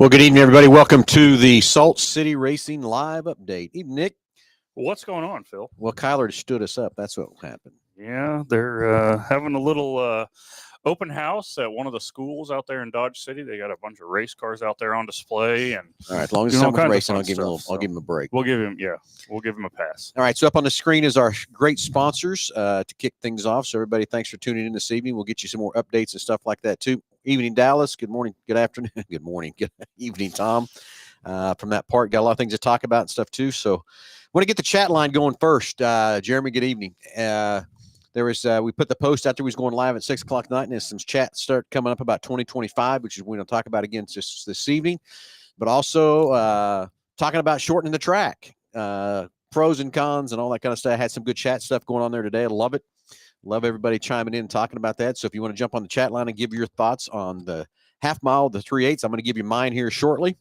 Well, good evening, everybody. Welcome to the Salt City Racing Live Update. Evening, Nick. What's going on, Phil? Well, Kyler stood us up. That's what happened. Yeah, they're having a little open house at one of the schools out there in Dodge City. They got a bunch of race cars out there on display, and All right, as long as it's not with racing, I'll give him a break. We'll give him a pass. All right, so up on the screen is our great sponsors to kick things off. So everybody, thanks for tuning in this evening. We'll get you some more updates and stuff like that too. Evening, Dallas. Good morning. Good afternoon. Good morning. Good evening, Tom. From that part, got a lot of things to talk about and stuff too. So, want to get the chat line going first. Jeremy, good evening. We put the post out there. We was going live at 6 o'clock tonight, and there's some chat start coming up about 2025, which is we're going to talk about again just this evening. But also talking about shortening the track, pros and cons, and all that kind of stuff. I had some good chat stuff going on there today. I love it. Love everybody chiming in and talking about that. So if you want to jump on the chat line and give your thoughts on the half mile, the 3/8, I'm going to give you mine here shortly.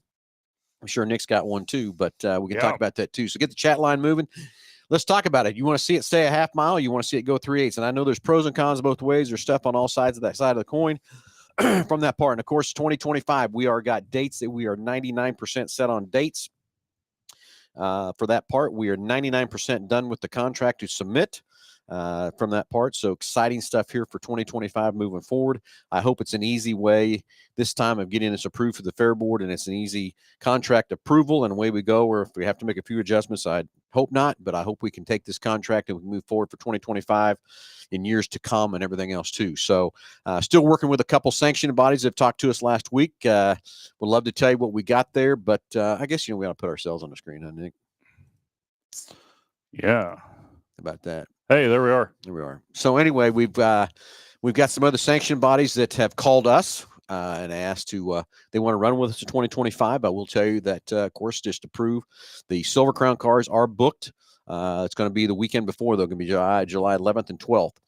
I'm sure Nick's got one too, but we can talk about that too. So get the chat line moving. Let's talk about it. You want to see it stay a half mile? You want to see it go 3/8? And I know there's pros and cons both ways. There's stuff on all sides of that side of the coin from that part. And of course, 2025, we are got dates that we are 99% set on dates for that part. We are 99% done with the contract to submit. From that part. So exciting stuff here for 2025 moving forward. I hope it's an easy way this time of getting this approved for the Fair Board, and it's an easy contract approval, and away we go. Or if we have to make a few adjustments, I hope not, but I hope we can take this contract and we can move forward for 2025 in years to come and everything else too. So still working with a couple sanctioning bodies that have talked to us last week. Would love to tell you what we got there, but I guess, we ought to put ourselves on the screen, huh, Nick? Yeah. About that. Hey, there we are. There we are. So anyway, we've got some other sanction bodies that have called us and asked to they want to run with us in 2025. I will tell you that, of course, just to prove the Silver Crown cars are booked. It's going to be the weekend before. They're going to be July 11th and 12th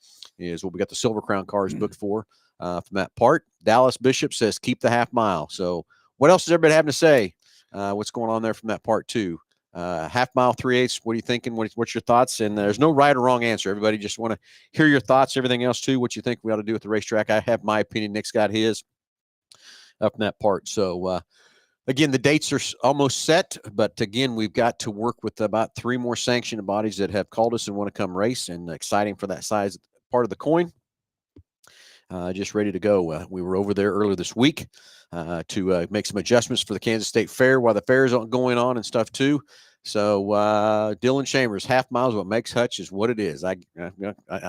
is what we got the Silver Crown cars booked for. From that part, Dallas Bishop says keep the half mile. So what else does everybody have to say? What's going on there from that part too? Half mile, 3/8. What are you thinking? What's your thoughts? And there's no right or wrong answer. Everybody just want to hear your thoughts, everything else too. What you think we ought to do with the racetrack. I have my opinion. Nick's got his up in that part. So again, the dates are almost set, but again, we've got to work with about 3 more sanctioned bodies that have called us and want to come race, and exciting for that size part of the coin. Just ready to go. We were over there earlier this week to make some adjustments for the Kansas State Fair while the fair is going on and stuff too. So Dylan Chambers, half mile is what makes Hutch is what it is. I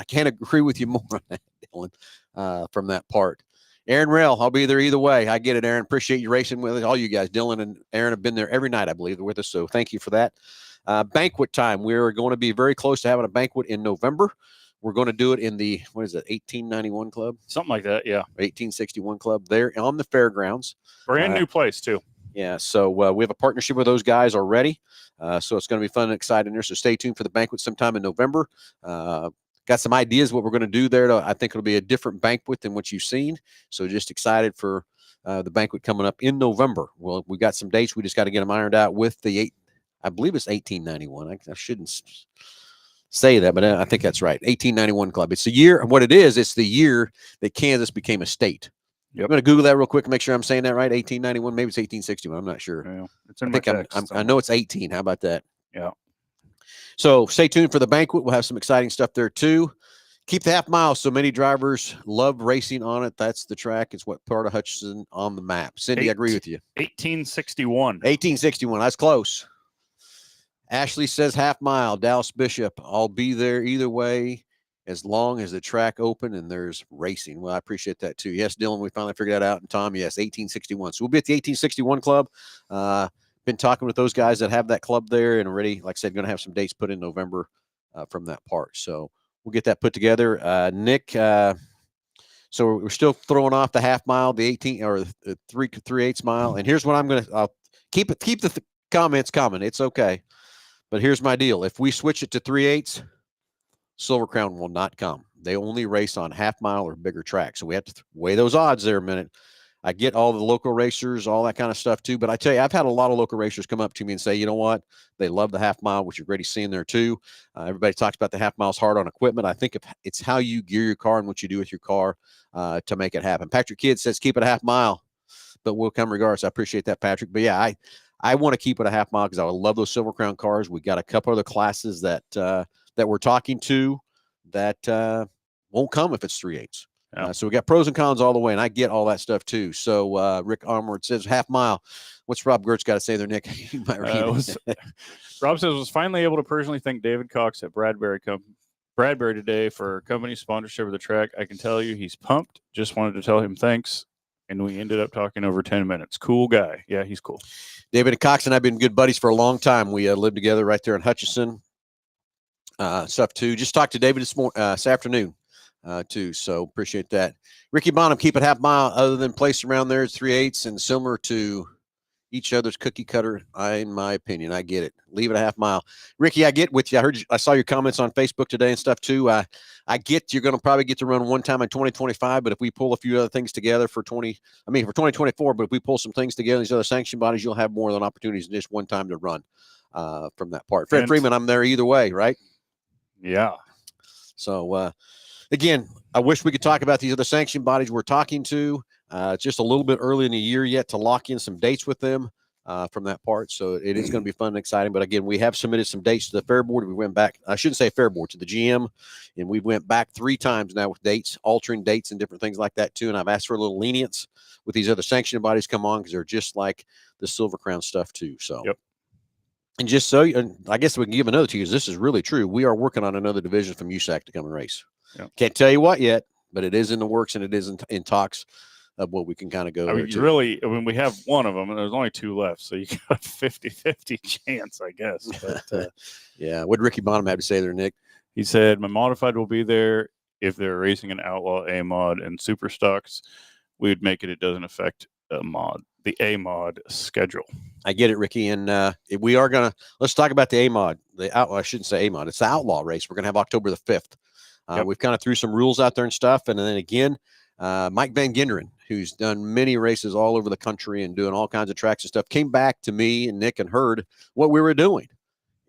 can't agree with you more on that, Dylan, from that part. Aaron Rail, I'll be there either way. I get it, Aaron. Appreciate you racing with us. All you guys, Dylan and Aaron, have been there every night, I believe, with us. So thank you for that. Banquet time. We're going to be very close to having a banquet in November. We're going to do it in the, 1891 Club? Something like that, yeah. 1861 Club there on the fairgrounds. Brand new place, too. Yeah, so we have a partnership with those guys already. So it's going to be fun and exciting there. So stay tuned for the banquet sometime in November. Got some ideas what we're going to do there. I think it'll be a different banquet than what you've seen. So just excited for the banquet coming up in November. Well, we got some dates. We just got to get them ironed out with I believe it's 1891. I shouldn't say that, but I think that's right. 1891 Club. It's the year. What it is, it's the year that Kansas became a state. Yep. I'm going to Google that real quick and make sure I'm saying that right. 1891, maybe it's 1861. I'm not sure. Yeah, it's in my text. I know it's 18. How about that? Yeah. So stay tuned for the banquet. We'll have some exciting stuff there too. Keep the half mile. So many drivers love racing on it. That's the track. It's what part of Hutchinson on the map. Cindy, I agree with you. 1861. 1861. That's close. Ashley says half mile. Dallas Bishop, I'll be there either way as long as the track open and there's racing. Well, I appreciate that too. Yes, Dylan, we finally figured that out. And Tom, yes, 1861. So we'll be at the 1861 Club. Been talking with those guys that have that club there and already, like I said, going to have some dates put in November from that part. So we'll get that put together. Nick, so we're still throwing off the half mile, the 18 or the 3/8 mile. And here's what I'll keep the comments coming. It's okay. But here's my deal. If we switch it to 3/8, Silver Crown will not come. They only race on half mile or bigger tracks. So we have to weigh those odds there a minute. I get all the local racers, all that kind of stuff too. But I tell you, I've had a lot of local racers come up to me and say, you know what? They love the half mile, which you're already seeing there too. Everybody talks about the half miles hard on equipment. I think it's how you gear your car and what you do with your car to make it happen. Patrick Kidd says, keep it a half mile. but we'll come regardless. I appreciate that, Patrick. But yeah, I want to keep it a half mile because I love those Silver Crown cars. We got a couple other classes that we're talking to that won't come if it's 3/8. Yeah. So we got pros and cons all the way, and I get all that stuff too. So Rick Armour says half mile. What's Rob Gertz got to say there, Nick? You might read it. Rob says was finally able to personally thank David Cox at Bradbury today for company sponsorship of the track. I can tell you he's pumped. Just wanted to tell him thanks. And we ended up talking over 10 minutes. Cool guy. Yeah, he's cool. David Cox and I have been good buddies for a long time. We lived together right there in Hutchinson. Stuff too. Just talked to David this afternoon too. So appreciate that. Ricky Bonham, keep it half mile. Other than place around there, it's 3/8 and similar to each other's cookie cutter. In my opinion, I get it. Leave it a half mile. Ricky, I get with you. I saw your comments on Facebook today and stuff too. I get you're going to probably get to run one time in 2025, but if we pull a few other things together for 2024, but if we pull some things together, these other sanction bodies, you'll have more than opportunities than just one time to run from that part. Fred Freeman, I'm there either way, right? Yeah. So again, I wish we could talk about these other sanction bodies we're talking to. It's just a little bit early in the year yet to lock in some dates with them from that part. So it is going to be fun and exciting. But again, we have submitted some dates to the fair board. We went back, I shouldn't say fair board, to the GM. And we went back 3 times now with dates, altering dates and different things like that too. And I've asked for a little lenience with these other sanctioning bodies come on because they're just like the Silver Crown stuff too. So, yep. And just so, and I guess we can give another to you because this is really true. We are working on another division from USAC to come and race. Yep. Can't tell you what yet, but it is in the works and it is in talks of what we can kind of go. I mean, we have one of them and there's only 2 left. So you got a 50-50 chance, I guess. But yeah. What did Ricky Bonham have to say there, Nick? He said, my modified will be there if they're racing an Outlaw A mod and super stocks. We would make it doesn't affect the A mod schedule. I get it, Ricky. And we are going to, let's talk about the A mod. The Outlaw, I shouldn't say A mod. It's the Outlaw race. We're going to have October the 5th. Yep. We've kind of threw some rules out there and stuff. And then again, Mike Van Genderen, who's done many races all over the country and doing all kinds of tracks and stuff, came back to me and Nick and heard what we were doing.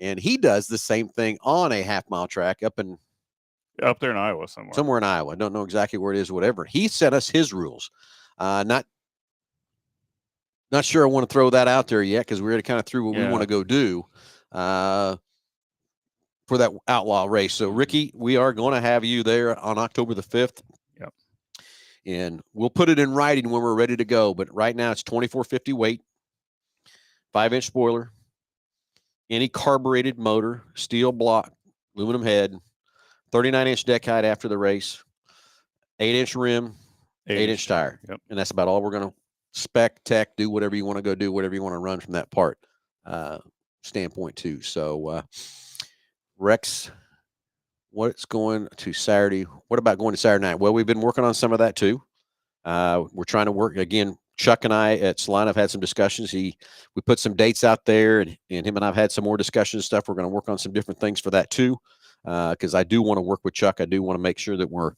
And he does the same thing on a half-mile track up there in Iowa somewhere. Somewhere in Iowa. I don't know exactly where it is or whatever. He sent us his rules. Not sure I want to throw that out there yet because we already kind of threw what we want to go do for that Outlaw race. So, Ricky, we are going to have you there on October the 5th. Yep. And we'll put it in writing when we're ready to go. But right now it's 2450 weight, 5-inch spoiler, any carbureted motor, steel block, aluminum head, 39-inch deck height after the race, 8-inch rim, 8-inch tire. Yep. And that's about all we're going to spec, tech, do whatever you want to go do, whatever you want to run from that part standpoint too. So, Rex, what's going to Saturday? What about going to Saturday night? Well, we've been working on some of that too. We're trying to work again. Chuck and I at Salina have had some discussions. We put some dates out there, and him and I've had some more discussions and stuff. We're going to work on some different things for that too, because I do want to work with Chuck. I do want to make sure that we're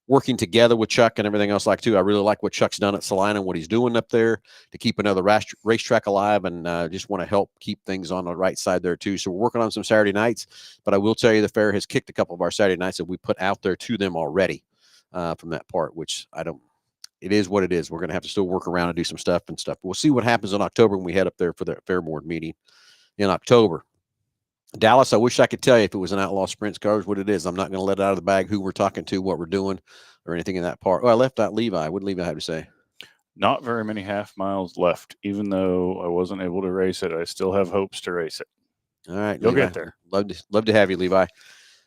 working together with Chuck and everything else like too. I really like what Chuck's done at Salina and what he's doing up there to keep another racetrack alive, and just want to help keep things on the right side there too. So we're working on some Saturday nights, but I will tell you the fair has kicked a couple of our Saturday nights that we put out there to them already from that part, which it is what it is. We're going to have to still work around and do some stuff and stuff. We'll see what happens in October when we head up there for the fair board meeting in October. Dallas, I wish I could tell you if it was an Outlaw Sprints cars what it is. I'm not going to let it out of the bag who we're talking to, what we're doing, or anything in that part. Oh, I left out Levi. What did Levi have to say? Not very many half miles left. Even though I wasn't able to race it, I still have hopes to race it. All right. You'll Levi, get there. Love to have you, Levi.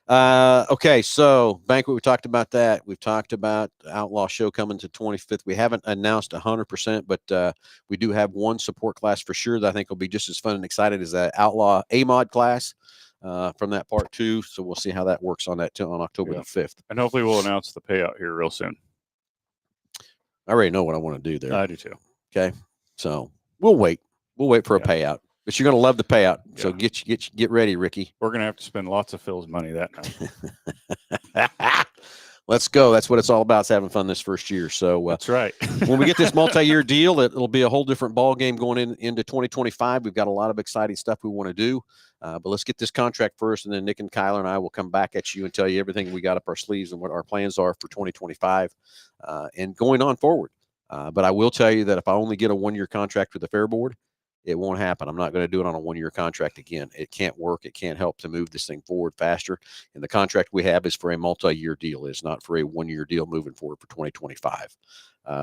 Okay, so banquet, we talked about that. We've talked about the Outlaw show coming to 25th. We haven't announced 100%, but we do have one support class for sure that I think will be just as fun and excited as that Outlaw A-Mod class from that part too. So we'll see how that works on that on October the 5th. And hopefully we'll announce the payout here real soon. I already know what I want to do there. I do too. Okay, so we'll wait. We'll wait for a payout. But you're going to love the payout. Yeah. So get ready, Ricky. We're going to have to spend lots of Phil's money that night. Let's go. That's what it's all about, is having fun this first year. So that's right. When we get this multi-year deal, it'll be a whole different ball game going into 2025. We've got a lot of exciting stuff we want to do. But let's get this contract first, and then Nick and Kyler and I will come back at you and tell you everything we got up our sleeves and what our plans are for 2025 and going on forward. But I will tell you that if I only get a 1-year contract with the Fair Board, it won't happen. I'm not going to do it on a 1-year contract again. It can't work. It can't help to move this thing forward faster. And the contract we have is for a multi-year deal. It's not for a 1-year deal moving forward for 2025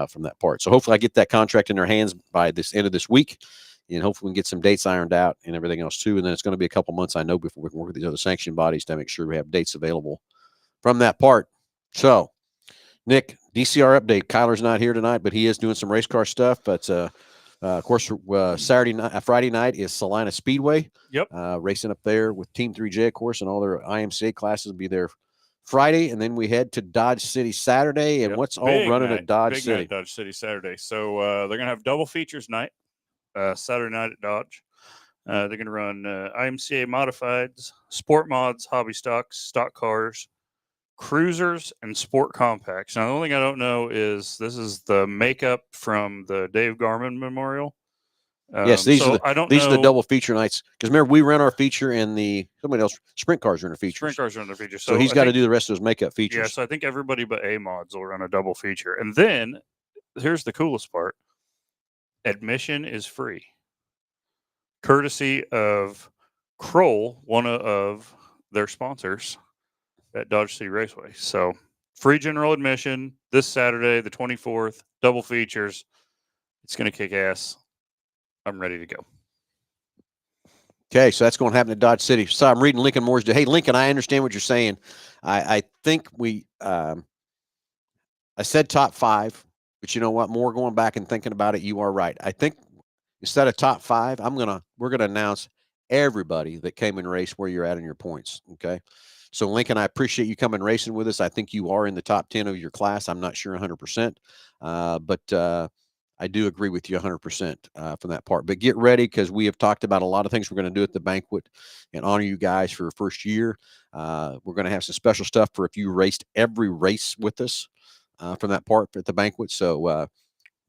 from that part. So hopefully I get that contract in their hands by this end of this week. And hopefully we can get some dates ironed out and everything else too. And then it's going to be a couple months, I know, before we can work with these other sanctioning bodies to make sure we have dates available from that part. So, Nick, DCR update. Kyler's not here tonight, but he is doing some race car stuff. But of course, Friday night is Salina Speedway. Yep. Racing up there with Team 3J, of course, and all their IMCA classes will be there Friday, and then we head to Dodge City Saturday. And what's all running at Dodge City? Big night, Dodge City Saturday. So they're going to have double features night, Saturday night at Dodge. They're going to run IMCA modifieds, sport mods, hobby stocks, stock cars, cruisers, and sport compacts. Now, the only thing I don't know is this is the makeup from the Dave Garman Memorial. Yes, these are the double feature nights. Because remember, we run our feature, and somebody else, sprint cars run their feature. Sprint cars run their feature. So he's got to do the rest of those makeup features. Yeah, so I think everybody but A mods will run a double feature. And then here's the coolest part: admission is free, courtesy of Kroll, one of their sponsors at Dodge City Raceway. So free general admission this Saturday, the 24th, double features. It's going to kick ass. I'm ready to go. Okay, so that's going to happen at Dodge City. So I'm reading Lincoln Moore's. Hey, Lincoln, I understand what you're saying. I think I said top 5, but you know what? More going back and thinking about it, you are right. I think instead of top 5, we're gonna announce everybody that came and raced where you're at in your points. Okay. So Lincoln, I appreciate you coming racing with us. I think you are in the top 10 of your class. I'm not sure 100%, but I do agree with you 100% from that part. But get ready, because we have talked about a lot of things we're going to do at the banquet and honor you guys for your first year. We're going to have some special stuff for if you raced every race with us from that part at the banquet. So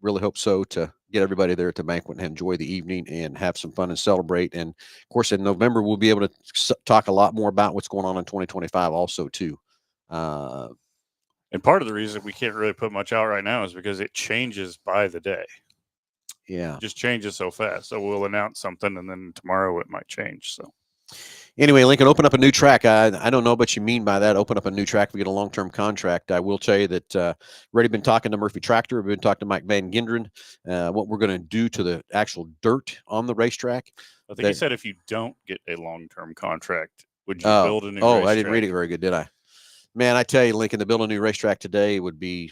really hope so to get everybody there at the banquet and enjoy the evening and have some fun and celebrate. And of course, in November, we'll be able to talk a lot more about what's going on in 2025 also too. And part of the reason we can't really put much out right now is because it changes by the day. Yeah. It just changes so fast. So we'll announce something, and then tomorrow it might change. So anyway, Lincoln, open up a new track. I don't know what you mean by that. Open up a new track. We get a long-term contract. I will tell you that already been talking to Murphy Tractor. We've been talking to Mike Van Gendren, what we're going to do to the actual dirt on the racetrack. I think he said if you don't get a long-term contract, would you build a new racetrack? I didn't read it very good, did I? Man, I tell you, Lincoln, to build a new racetrack today would be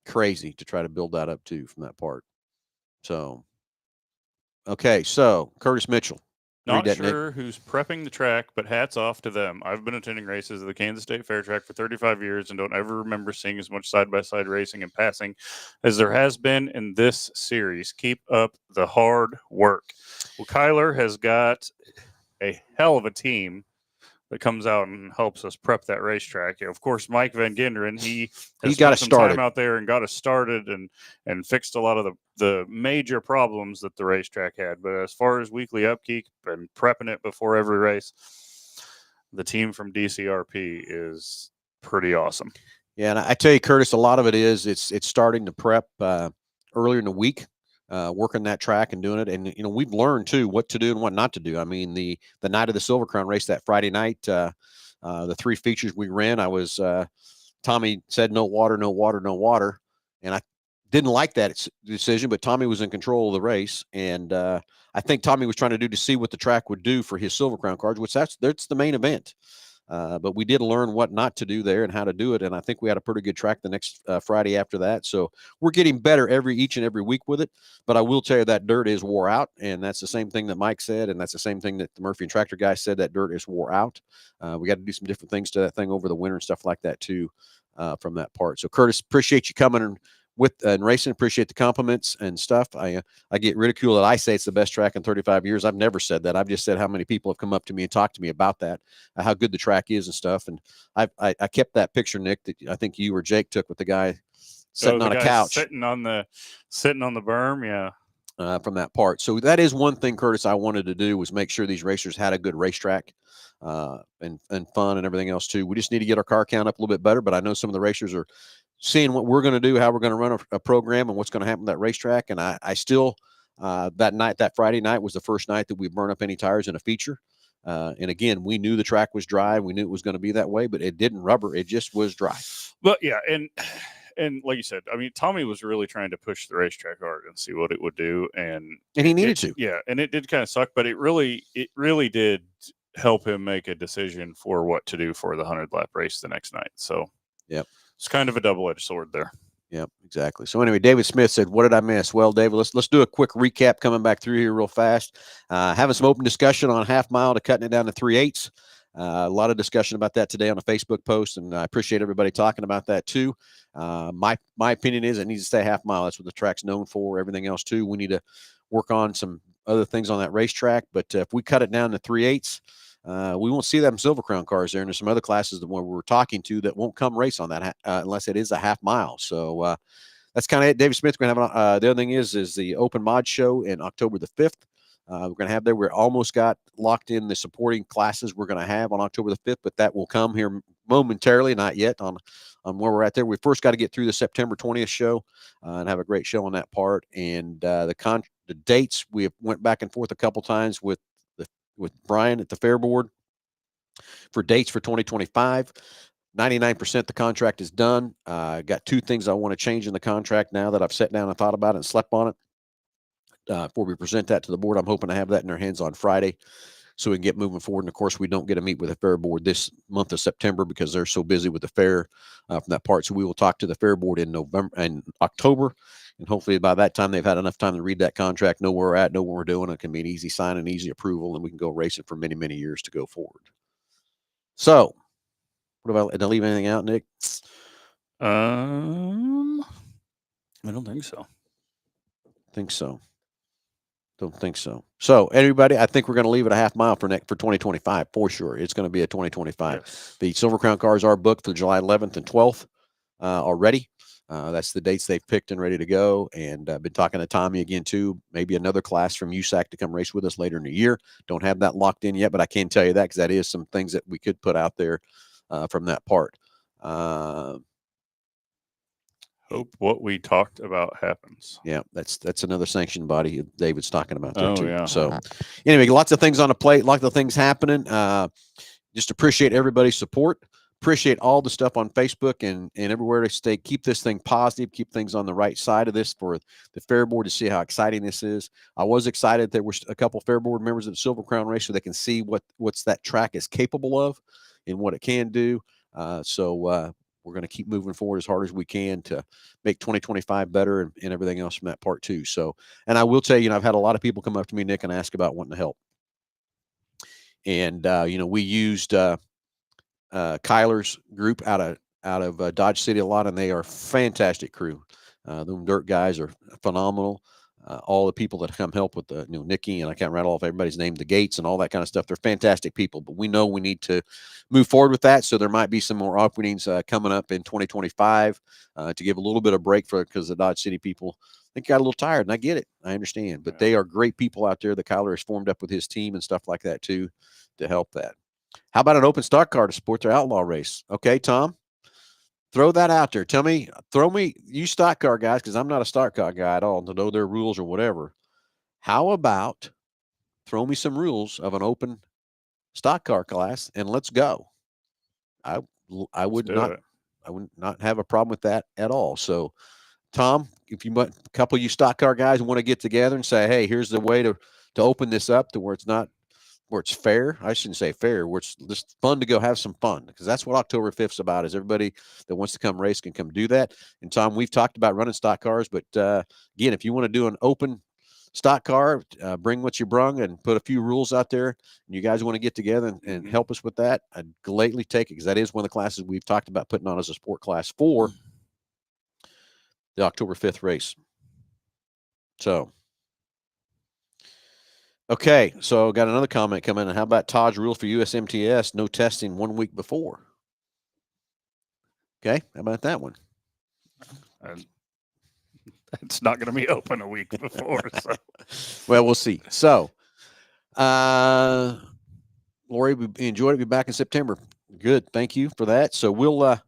crazy to try to build that up too from that part. So, okay, so Curtis Mitchell. Not sure who's prepping the track, but hats off to them. I've been attending races at the Kansas State Fair Track for 35 years and don't ever remember seeing as much side-by-side racing and passing as there has been in this series. Keep up the hard work. Well, Kyler has got a hell of a team that comes out and helps us prep that racetrack. Of course, Mike Van Genderen, he got us started time out there and got us started and fixed a lot of the major problems that the racetrack had. But as far as weekly upkeep and prepping it before every race, the team from DCRP is pretty awesome. Yeah, and I tell you, Curtis, a lot of it is it's starting to prep earlier in the week. Working that track and doing it, and we've learned too what to do and what not to do. I mean, the night of the Silver Crown race that Friday night, the 3 features we ran, I was Tommy said no water, no water, no water, and I didn't like that decision, but Tommy was in control of the race, and I think Tommy was trying to see what the track would do for his Silver Crown cars, which that's the main event. But we did learn what not to do there and how to do it. And I think we had a pretty good track the next Friday after that. So we're getting better each and every week with it. But I will tell you that dirt is wore out. And that's the same thing that Mike said. And that's the same thing that the Murphy and Tractor guy said, that dirt is wore out. We got to do some different things to that thing over the winter and stuff like that too from that part. So Curtis, appreciate you coming and racing. Appreciate the compliments and stuff. I get ridiculed that I say it's the best track in 35 years. I've never said that. I've just said how many people have come up to me and talked to me about that, how good the track is and stuff. And I kept that picture, Nick, that I think you or Jake took with the guy sitting on a couch, sitting on the berm. Yeah. From that part. So that is one thing, Curtis, I wanted to do was make sure these racers had a good racetrack and fun and everything else too. We just need to get our car count up a little bit better, but I know some of the racers are seeing what we're going to do, how we're going to run a program, and what's going to happen at that racetrack. And I still, that Friday night was the first night that we burned up any tires in a feature. And again, we knew the track was dry. We knew it was going to be that way, but it didn't rubber. It just was dry. But yeah, and like you said, I mean, Tommy was really trying to push the racetrack hard and see what it would do, and he needed to. Yeah, and it did kind of suck, but it really did help him make a decision for what to do for the 100-lap race the next night. So, yep, it's kind of a double-edged sword there. Yep, exactly. So anyway, David Smith said, "What did I miss?" Well, David, let's do a quick recap coming back through here real fast. Having some open discussion on half mile to cutting it down to 3/8. A lot of discussion about that today on a Facebook post, and I appreciate everybody talking about that too. My opinion is it needs to stay half mile. That's what the track's known for. Everything else too, we need to work on some other things on that racetrack. But if we cut it down to 3/8, we won't see them Silver Crown cars there. And there's some other classes that we're talking to that won't come race on that unless it is a half mile. So that's kind of it. David Smith, we're going to have the other thing is the Open Mod Show in October the 5th. We're going to have there. We're almost got locked in the supporting classes we're going to have on October the 5th, but that will come here momentarily, not yet on where we're at there. We first got to get through the September 20th show and have a great show on that part. And the dates, we went back and forth a couple times with Brian at the Fair Board for dates for 2025. 99% the contract is done. Got two things I want to change in the contract now that I've sat down and thought about it and slept on it. Before we present that to the board, I'm hoping to have that in their hands on Friday so we can get moving forward. And of course, we don't get to meet with the fair board this month of September because they're so busy with the fair from that part. So we will talk to the fair board in November and October. And hopefully by that time, they've had enough time to read that contract, know where we're at, know what we're doing. It can be an easy sign and easy approval, and we can go racing for many, many years to go forward. So, what about, did I leave anything out, Nick? I don't think so. Don't think so. So, everybody, I think we're going to leave it a half mile for 2025 for sure. It's going to be a 2025. Yes. The Silver Crown cars are booked for July 11th and 12th already. That's the dates they've picked and ready to go. And I've been talking to Tommy again, too. Maybe another class from USAC to come race with us later in the year. Don't have that locked in yet, but I can tell you that because that is some things that we could put out there from that part. Hope what we talked about happens. Yeah, that's another sanctioned body David's talking about there, too. Yeah. So, anyway, lots of things on the plate, lots of things happening. Just appreciate everybody's support. Appreciate all the stuff on Facebook and everywhere to stay. Keep this thing positive. Keep things on the right side of this for the Fair Board to see how exciting this is. I was excited there were a couple Fair Board members of the Silver Crown race so they can see what's that track is capable of and what it can do. We're going to keep moving forward as hard as we can to make 2025 better and everything else from that part too. So, and I will tell you, I've had a lot of people come up to me, Nick, and ask about wanting to help. And, we used Kyler's group out of Dodge City a lot, and they are a fantastic crew. Them dirt guys are phenomenal. All the people that come help with Nikki, and I can't rattle off everybody's name, the Gates and all that kind of stuff. They're fantastic people, but we know we need to move forward with that. So there might be some more openings coming up in 2025 to give a little bit of break because the Dodge City people, I think, got a little tired, and I get it. I understand, but they are great people out there. The Kyler has formed up with his team and stuff like that too to help that. How about an open stock car to support their outlaw race? Okay, Tom, throw that out there. Throw me, you stock car guys, because I'm not a stock car guy at all to know their rules or whatever. How about throw me some rules of an open stock car class and let's go. I would not have a problem with that at all. So, Tom, if you want a couple of you stock car guys want to get together and say, hey, here's the way to open this up to where it's fair. I shouldn't say fair, where it's just fun to go have some fun, because that's what October 5th is about, is everybody that wants to come race can come do that. And Tom, we've talked about running stock cars, but again, if you want to do an open stock car, bring what you brung and put a few rules out there, and you guys want to get together and help us with that, I'd gladly take it, because that is one of the classes we've talked about putting on as a sport class for the October 5th race. So, okay, so got another comment coming in. How about Todd's rule for USMTS? No testing 1 week before. Okay, how about that one? It's not going to be open a week before. So. Well, we'll see. So, Lori, we enjoyed it. Be back in September. Good, thank you for that. So we'll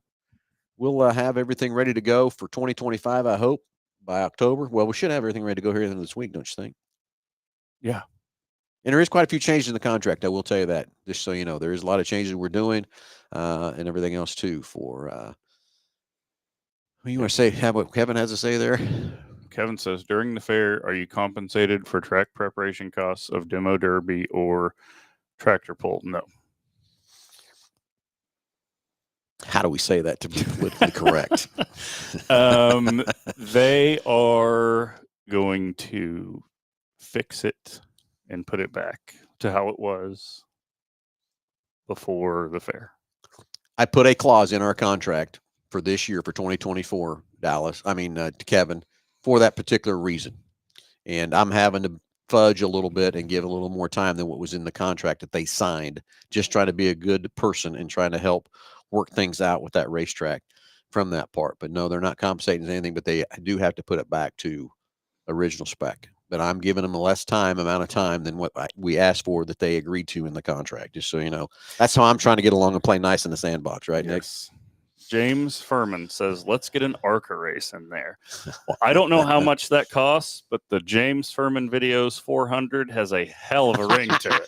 we'll have everything ready to go for 2025. I hope by October. Well, we should have everything ready to go here in this week, don't you think? Yeah. And there is quite a few changes in the contract. I will tell you that, just so you know, there is a lot of changes we're doing, and everything else too. For what you want to say? Have what Kevin has to say there. Kevin says, during the fair, are you compensated for track preparation costs of demo derby or tractor pull? No. How do we say that to be politically correct? They are going to fix it and put it back to how it was before the fair. I put a clause in our contract for this year for 2024, Dallas. I mean, to Kevin, for that particular reason. And I'm having to fudge a little bit and give a little more time than what was in the contract that they signed, just trying to be a good person and trying to help work things out with that racetrack from that part. But no, they're not compensating anything, but they do have to put it back to original spec. But I'm giving them a less amount of time than what we asked for that they agreed to in the contract, just so you know. That's how I'm trying to get along and play nice in the sandbox, right, Nick? Yes. James Furman says, let's get an ARCA race in there. Well, I don't know how much that costs, but the James Furman Videos 400 has a hell of a ring to it.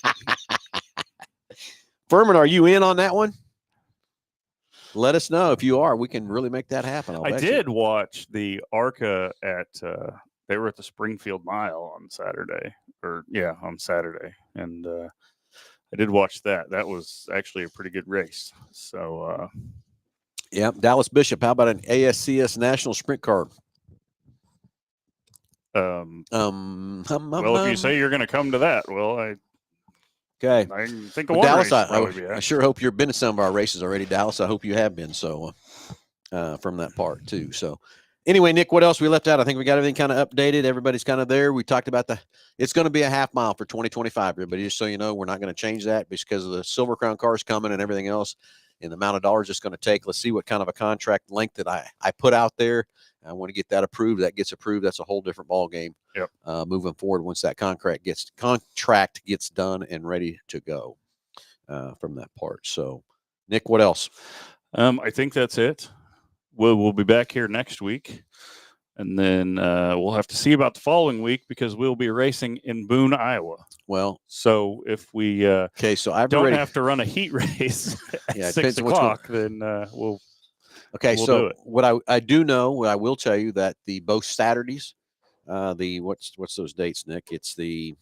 Furman, are you in on that one? Let us know if you are. We can really make that happen. I did watch the ARCA at, they were at the Springfield Mile on Saturday. On Saturday. And I did watch that. That was actually a pretty good race. So, yeah, Dallas Bishop. How about an ASCS National Sprint Car? Well, if you say you're going to come to that, well, I can think of one Dallas, race. I sure hope you've been to some of our races already, Dallas. I hope you have been. So, from that part too. So, anyway, Nick, what else we left out? I think we got everything kind of updated. Everybody's kind of there. We talked about it's going to be a half mile for 2025. Everybody, just so you know, we're not going to change that because of the Silver Crown cars coming and everything else. And the amount of dollars it's going to take. Let's see what kind of a contract length that I put out there. I want to get that approved. That gets approved. That's a whole different ball game. Yep. Moving forward, once that contract gets done and ready to go from that part. So, Nick, what else? I think that's it. We'll be back here next week, and then we'll have to see about the following week because we'll be racing in Boone, Iowa. Well, so if we so I don't have to run a heat race at 6 o'clock, then we'll. Okay, we'll so what I do know, what I will tell you that both Saturdays, what's those dates, Nick? It's the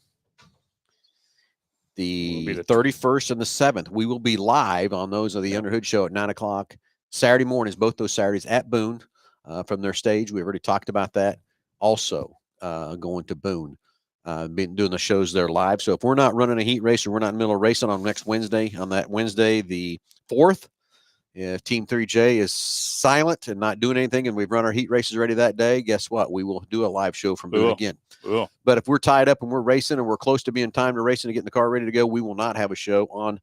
31st and the 7th. We will be live on those of the Underhood Show at 9 o'clock Saturday mornings. Both those Saturdays at Boone from their stage. We've already talked about that. Also going to Boone, been doing the shows there live. So if we're not running a heat race or we're not in the middle of racing on that Wednesday the 4th. If Team 3J is silent and not doing anything and we've run our heat races ready that day, guess what? We will do a live show from Boone again. But if we're tied up and we're racing and we're close to being timed to racing to get in the car ready to go, we will not have a show on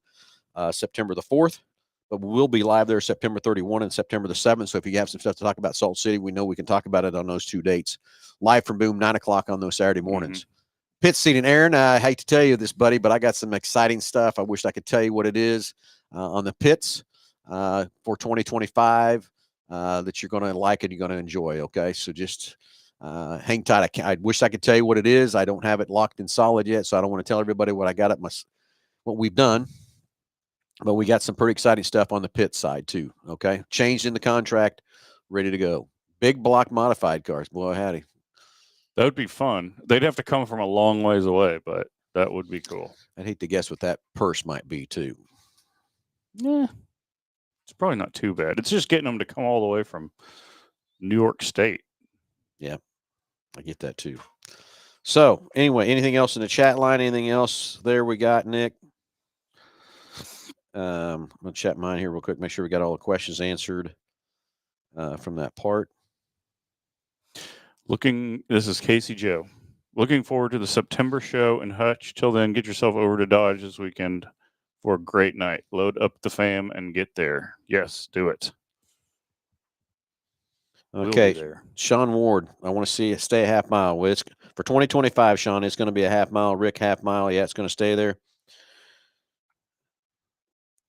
September the 4th. But we will be live there September 31 and September the 7th. So if you have some stuff to talk about Salt City, we know we can talk about it on those 2 dates. Live from Boone, 9 o'clock on those Saturday mornings. Pit seat, and Aaron, I hate to tell you this, buddy, but I got some exciting stuff. I wish I could tell you what it is on the pits. For 2025 that you're going to like and you're going to enjoy. Okay, so just hang tight. I wish I could tell you what it is. I don't have it locked in solid yet, so I don't want to tell everybody what I got at what we've done. But we got some pretty exciting stuff on the pit side too. Okay, changed in the contract, ready to go. Big block modified cars. Boy, howdy. That would be fun. They'd have to come from a long ways away, but that would be cool. I'd hate to guess what that purse might be too. Yeah. It's probably not too bad. It's just getting them to come all the way from New York State. Yeah, I get that too. So anyway, anything else in the chat line? Anything else there we got, Nick? I'm going to chat mine here real quick. Make sure we got all the questions answered from that part. This is Casey Joe. Looking forward to the September show in Hutch. Till then, get yourself over to Dodge this weekend for a great night. Load up the fam and get there. Yes, do it. Okay, Sean Ward, I want to see it stay a half mile. It's for 2025, Sean. It's going to be a half mile. Rick, half mile. Yeah, it's going to stay there.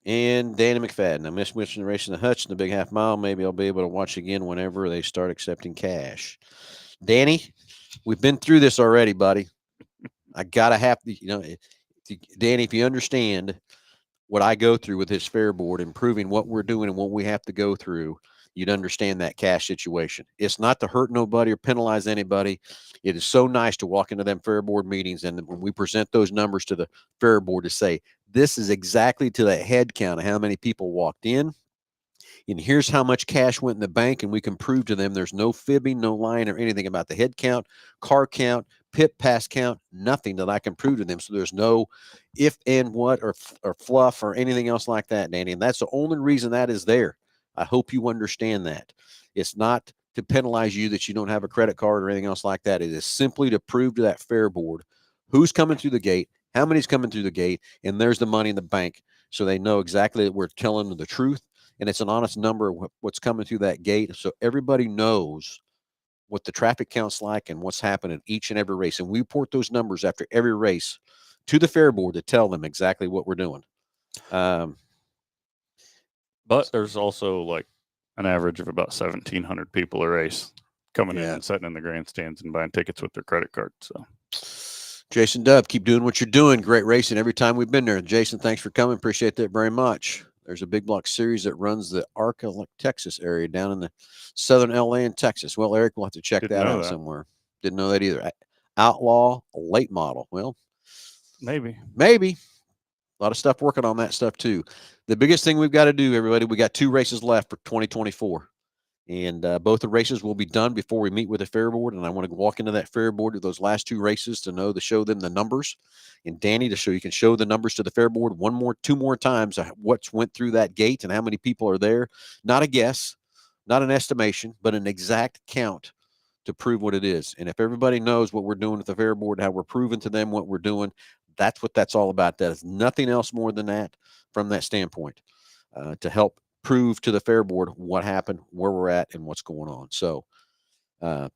And Danny McFadden. I missed watching the race in the Hutch in the Big Half Mile. Maybe I'll be able to watch again whenever they start accepting cash. Danny, we've been through this already, buddy. I gotta have to, Danny, if you understand what I go through with this fair board, improving what we're doing and what we have to go through, you'd understand that cash situation. It's not to hurt nobody or penalize anybody. It is so nice to walk into them fair board meetings and when we present those numbers to the fair board to say, this is exactly to the head count of how many people walked in. And here's how much cash went in the bank, and we can prove to them there's no fibbing, no lying, or anything about the head count, car count, pit pass count, nothing that I can prove to them. So there's no if and what or fluff or anything else like that, Danny. And that's the only reason that is there. I hope you understand that. It's not to penalize you that you don't have a credit card or anything else like that. It is simply to prove to that fair board who's coming through the gate, how many's coming through the gate, and there's the money in the bank. So they know exactly that we're telling them the truth and it's an honest number of what's coming through that gate. So everybody knows what the traffic count's like and what's happening each and every race. And we report those numbers after every race to the fair board to tell them exactly what we're doing. But there's also like an average of about 1,700 people a race coming in and sitting in the grandstands and buying tickets with their credit card. So, Jason Dove, keep doing what you're doing. Great racing every time we've been there. Jason, thanks for coming. Appreciate that very much. There's a big block series that runs the Arca, Texas area down in the southern LA and Texas. Well, Eric, we'll have to check that out somewhere. Didn't know that either. Outlaw late model. Well, maybe. A lot of stuff working on that stuff too. The biggest thing we've got to do, everybody, we got 2 races left for 2024. And both the races will be done before we meet with the fair board. And I want to walk into that fair board of those last 2 races to show them the numbers. And Danny, you can show the numbers to the fair board 2 more times what went through that gate and how many people are there. Not a guess, not an estimation, but an exact count to prove what it is. And if everybody knows what we're doing at the fair board, how we're proving to them what we're doing, that's what that's all about. That is nothing else more than that from that standpoint to help prove to the fair board what happened, where we're at, and what's going on. So I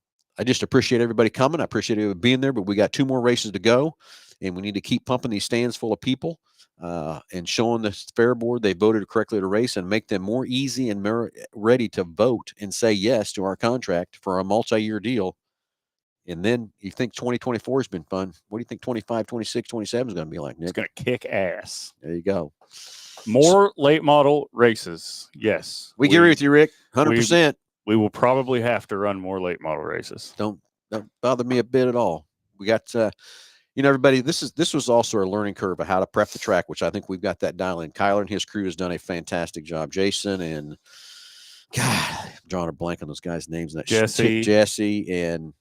just appreciate everybody coming. I appreciate everybody being there, but we got 2 more races to go, and we need to keep pumping these stands full of people and showing the fair board they voted correctly to race and make them more easy and ready to vote and say yes to our contract for a multi-year deal. And then you think 2024 has been fun. What do you think 25, 26, 27 is going to be like, Nick? It's going to kick ass. There you go. More late model races. Yes. We agree with you, Rick. 100%. We will probably have to run more late model races. Don't bother me a bit at all. We got, everybody, this was also a learning curve of how to prep the track, which I think we've got that dial in. Kyler and his crew has done a fantastic job. Jason and, God, I'm drawing a blank on those guys' names. That Jesse and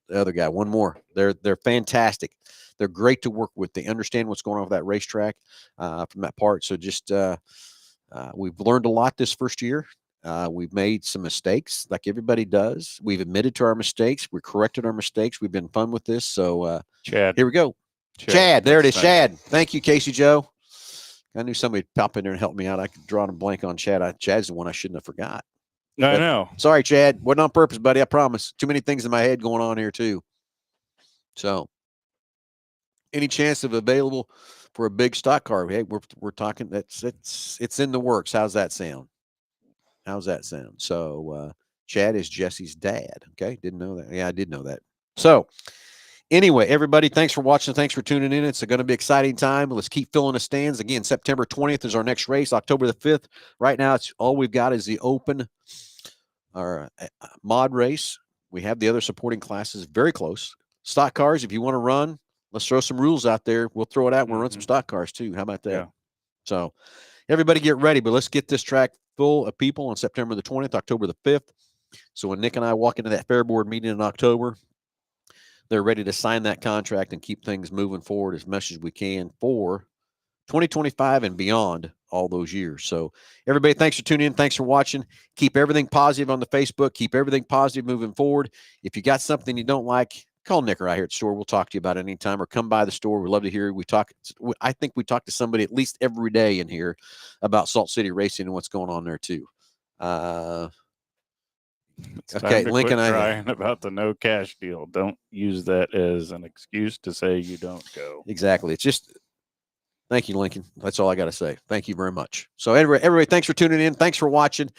the other guy, one more. They're fantastic. They're great to work with. They understand what's going on with that racetrack from that part. So just we've learned a lot this first year. We've made some mistakes like everybody does. We've admitted to our mistakes. We corrected our mistakes. We've been fun with this. So Chad, here we go. Chad, there it is. Chad. Thank you, Casey Joe. I knew somebody'd pop in there and help me out. I could draw a blank on Chad. Chad's the one I shouldn't have forgot. I know. Sorry, Chad. Wasn't on purpose, buddy. I promise. Too many things in my head going on here too. So any chance of available for a big stock car? Hey, we're talking. It's in the works. How's that sound? So Chad is Jesse's dad. Okay, didn't know that. Yeah, I did know that. So anyway, everybody, thanks for watching. Thanks for tuning in. It's going to be an exciting time. Let's keep filling the stands. Again, September 20th is our next race. October the 5th. Right now, it's all we've got is the open or mod race. We have the other supporting classes very close. Stock cars, if you want to run, let's throw some rules out there. We'll throw it out. We'll run some stock cars too. How about that? Yeah. So everybody get ready, but let's get this track full of people on September the 20th, October the 5th. So when Nick and I walk into that fair board meeting in October, they're ready to sign that contract and keep things moving forward as much as we can for 2025 and beyond all those years. So everybody, thanks for tuning in. Thanks for watching. Keep everything positive on the Facebook. Keep everything positive moving forward. If you got something you don't like, call Nick or I here at the store. We'll talk to you about it anytime, or come by the store. We'd love to hear. I think we talk to somebody at least every day in here about Salt City Racing and what's going on there too. Okay, Lincoln, crying about the no cash deal. Don't use that as an excuse to say you don't go. Exactly. It's just Thank you, Lincoln. That's all I got to say. Thank you very much. So everybody, thanks for tuning in. Thanks for watching.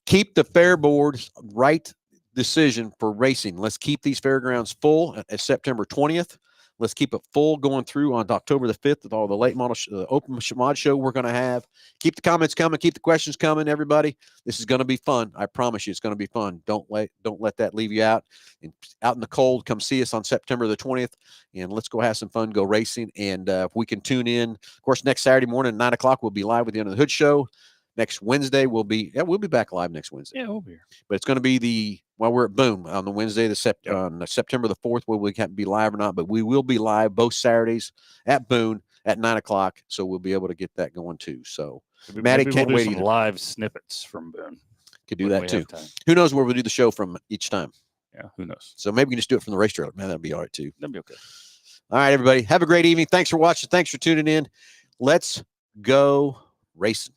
Keep the fair board's right decision for racing. Let's keep these fairgrounds full at September 20th. Let's keep it full going through on October the 5th with all the late model, open mod show we're going to have. Keep the comments coming. Keep the questions coming, everybody. This is going to be fun. I promise you it's going to be fun. Don't let that leave you out. And out in the cold, come see us on September the 20th, and let's go have some fun, go racing. And if we can tune in, of course, next Saturday morning at 9 o'clock, we'll be live with the Under the Hood show. Next Wednesday, we'll be back live next Wednesday. Yeah, we'll be here. But it's going to be we're at Boom on the Wednesday, on September the 4th, where we can't be live or not, but we will be live both Saturdays at Boone at 9 o'clock. So we'll be able to get that going too. So Maddie can't wait some live snippets from Boone. Could do that too. Who knows where we'll do the show from each time? Yeah, who knows? So maybe we can just do it from the race trailer. Man, that'd be all right too. That'd be okay. All right, everybody. Have a great evening. Thanks for watching. Thanks for tuning in. Let's go racing.